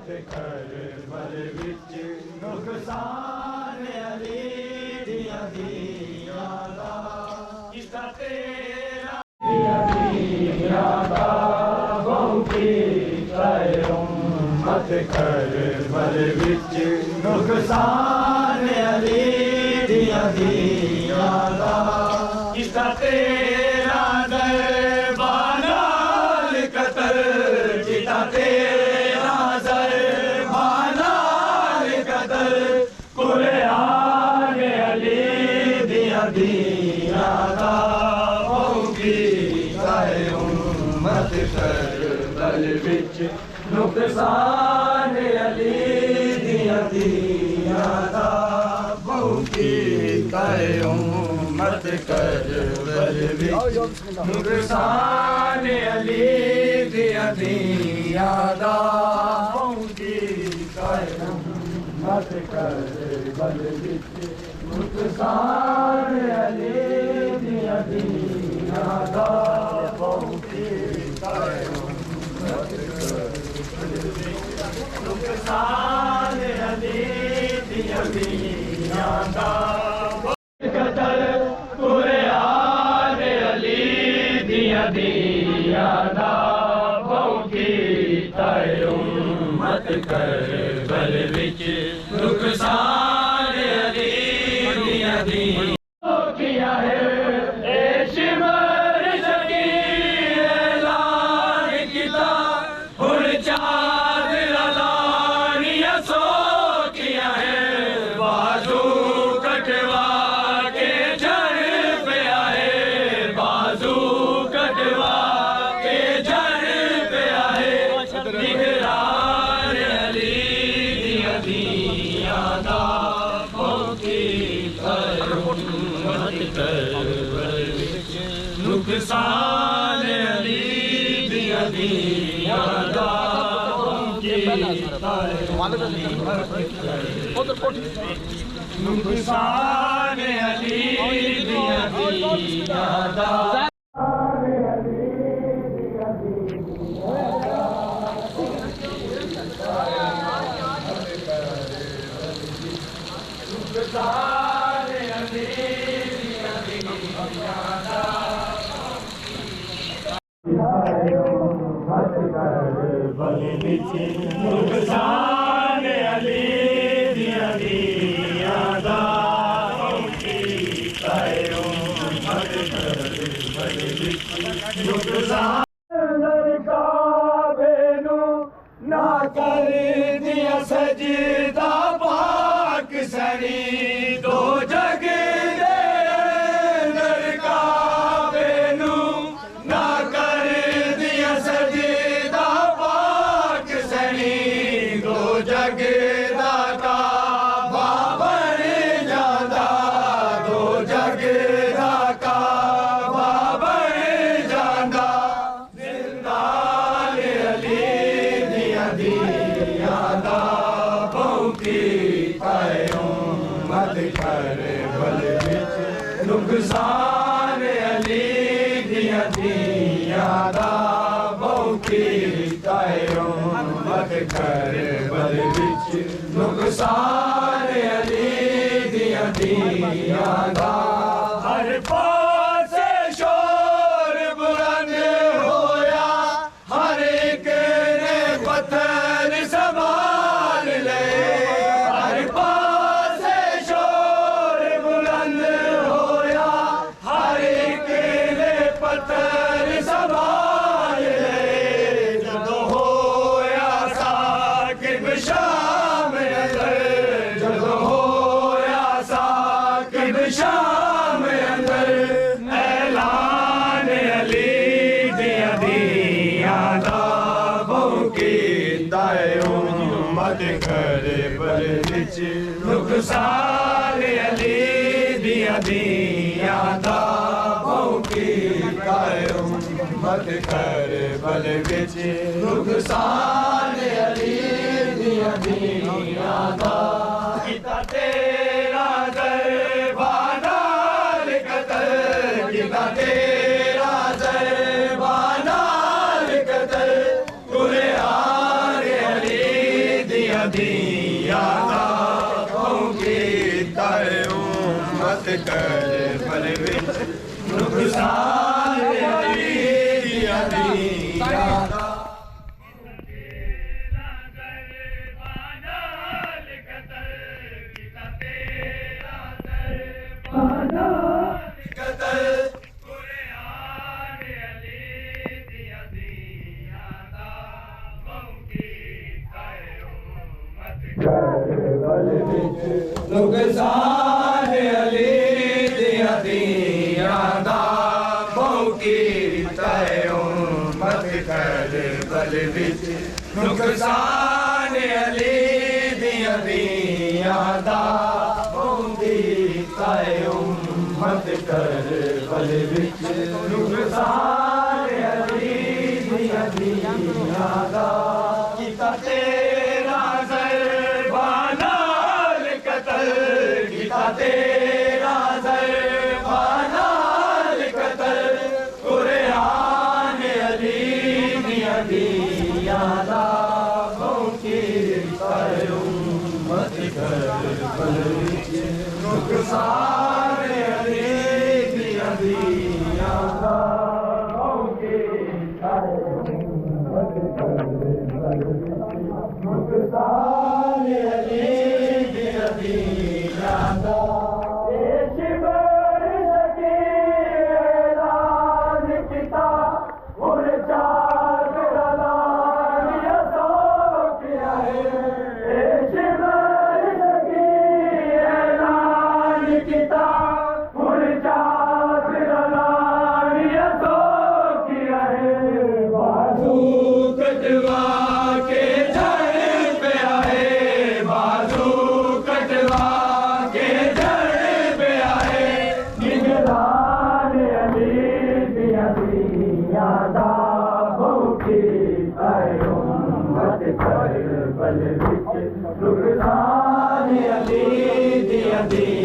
मत कर बल विच नुकसान अली दिया दिया दा किसा तेरा दिया दा बहुती करूं मत कर बल विच नुकसान अली दिया दिया दा किसा तेरा दरबार कतर जिता तेरा दरबार कतर कुरान अली दिया दिया दा होगी चाहे उम्मत कर बल विच नुकसान अली दिया दिया दा होगी चाहे उम्मत कर बल विच नुकसान अली दिया दिया दा होगी चाहे उम्मत कर बल विच नुकसान अली दिया दिया दा होगी चाहे उम्मत कर नुकसान अली दिया दिया दा कतर कुरान अली दिया दिया दा होगी चाहे उम्मत कर बल विच नुकसान अली दिया दिया किया है शिमर सकी ऐलान किया हुन चादर लानिया सो किया है बाजू कटवा के झड़ पे आए बाजू कटवा के झड़ पे आए निगरान अली दिया दिया दा होगी नुकसान अली दिया दिया दा होगी नुकसान अली दिया दिया दा नुकसान अली दिया दिया दा होगी चाहे उम्मत कर बल विच नुकसान काबे नू ना कर दिया सजदा पाक सनी दो जग दे अंदर काबे नू ना कर दिया सजदा पाक सनी दो जग दा काबा बन जांदा दो जग दा काबा बन जांदा जिंदान अली दिया दिया दा बहुती चाहे उम्मत कर बल विच नुकसान अली दिया दिया दा बहुती चाहे उम्मत कर बल विच नुकसान अली दिया दिया दा हर पासे शोर बुलंद होया हर एक ने पत्थर संभाल ले हर पासे शोर बुलंद होया हर एक ने पत्थर संभाल ले जदों होया साकिब शाम अंदर जदों होया साकिब शाम अंदर ऐलान अली दिया दिया दा होगी चाहे उम्मत कर बल विच नुकसान अली दिया दिया दा होगी चाहे उम्मत कर बल विच नुकसान अली दिया दिया दा किता तेरा दरबार कतर किता तेरा दरबार कतर कुरान अली कर बल विच नुकसान अली दिया दिया नुकसान अली दिया दिया दा मौकी तयो मत कर बल विच नुकसान अली दिया दिया दा मौकी तयो मत कर बल विच नुकसान अली दिया दिया दा किता तेरा ज़रबाना तेरा ज़रबाना कतल कुरान अली दिया दिया दा मौकी तयो मत कर बल विच नुकसान अली दिया दिया दा मौकी तयो मत कर बल विच नुकसान अली दिया दिया दा बल विच नुकसान अली दिया दिया